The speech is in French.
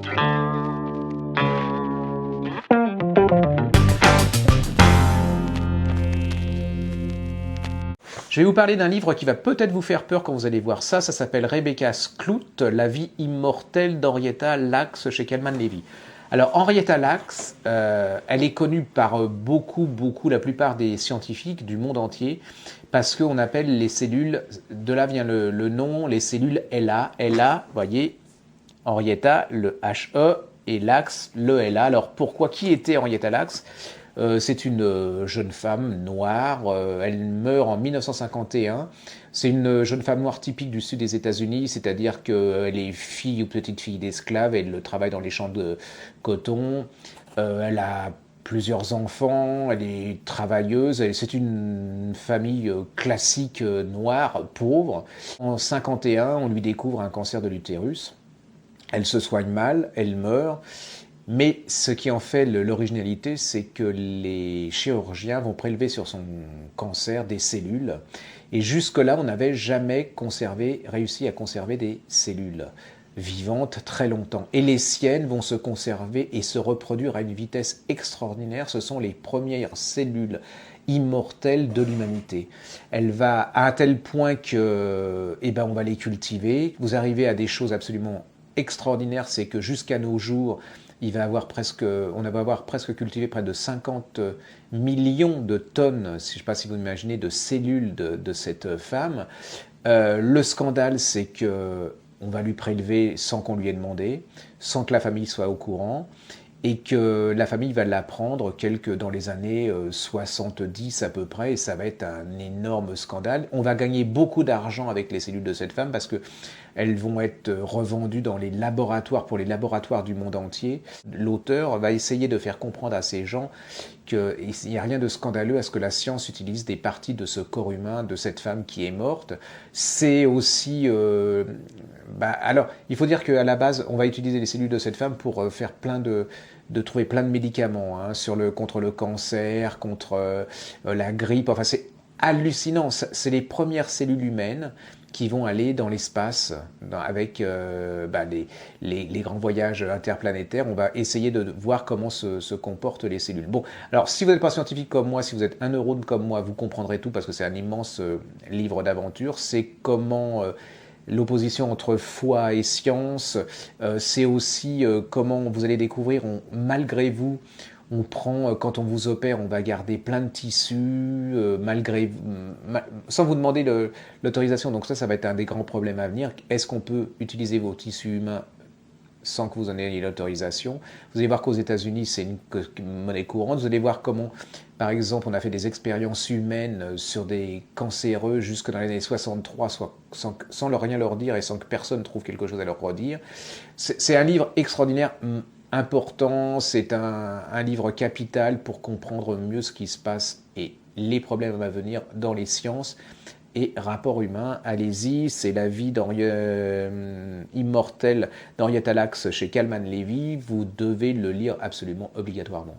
Je vais vous parler d'un livre qui va peut-être vous faire peur quand vous allez voir ça. Ça s'appelle Rebecca Skloot, La vie immortelle d'Henrietta Lacks chez Kalman Levy. Alors Henrietta Lacks, elle est connue par beaucoup, la plupart des scientifiques du monde entier, parce qu'on appelle les cellules, de là vient le nom, les cellules LA. LA, vous voyez, Henrietta, le HE, et Lacks, le LA. Alors pourquoi, qui était Henrietta Lacks? C'est une jeune femme noire, elle meurt en 1951. C'est une jeune femme noire typique du sud des États-Unis, c'est-à-dire qu'elle est fille ou petite fille d'esclaves, elle travaille dans les champs de coton, elle a plusieurs enfants, elle est travailleuse, c'est une famille classique noire, pauvre. En 51, on lui découvre un cancer de l'utérus. Elle se soigne mal, elle meurt, mais ce qui en fait l'originalité, c'est que les chirurgiens vont prélever sur son cancer des cellules, et jusque-là, on n'avait jamais réussi à conserver des cellules vivantes très longtemps. Et les siennes vont se conserver et se reproduire à une vitesse extraordinaire. Ce sont les premières cellules immortelles de l'humanité. Elle va à un tel point que, on va les cultiver. Vous arrivez à des choses absolument extraordinaires, c'est que jusqu'à nos jours, on va avoir presque cultivé près de 50 millions de tonnes, je ne sais pas si vous imaginez, de cellules de cette femme. Le scandale, c'est qu'on va lui prélever sans qu'on lui ait demandé, sans que la famille soit au courant, et que la famille va l'apprendre dans les années 70 à peu près, et ça va être un énorme scandale. On va gagner beaucoup d'argent avec les cellules de cette femme, parce que elles vont être revendues dans les laboratoires, pour les laboratoires du monde entier. L'auteur va essayer de faire comprendre à ces gens qu'il n'y a rien de scandaleux à ce que la science utilise des parties de ce corps humain, de cette femme qui est morte. C'est aussi... alors, il faut dire qu'à la base, on va utiliser les cellules de cette femme pour faire trouver plein de médicaments contre le cancer, contre la grippe. Enfin, c'est hallucinant. C'est les premières cellules humaines qui vont aller dans l'espace avec les grands voyages interplanétaires. On va essayer de voir comment se comportent les cellules. Bon, alors si vous n'êtes pas scientifique comme moi, si vous êtes un neurone comme moi, vous comprendrez tout parce que c'est un immense livre d'aventure. C'est comment... l'opposition entre foi et science, c'est aussi comment vous allez découvrir, malgré vous, on prend, quand on vous opère, on va garder plein de tissus, sans vous demander l'autorisation. Donc ça va être un des grands problèmes à venir. Est-ce qu'on peut utiliser vos tissus humains sans que vous en ayez l'autorisation? Vous allez voir qu'aux États-Unis, c'est une monnaie courante. Vous allez voir comment, par exemple, on a fait des expériences humaines sur des cancéreux jusque dans les années 63, sans rien leur dire et sans que personne trouve quelque chose à leur redire. C'est un livre extraordinaire, important, c'est un livre capital pour comprendre mieux ce qui se passe et les problèmes à venir dans les sciences et rapport humain. Allez-y, c'est La vie immortelle d'Henrietta Lacks chez Kalman Levy. Vous devez le lire absolument obligatoirement.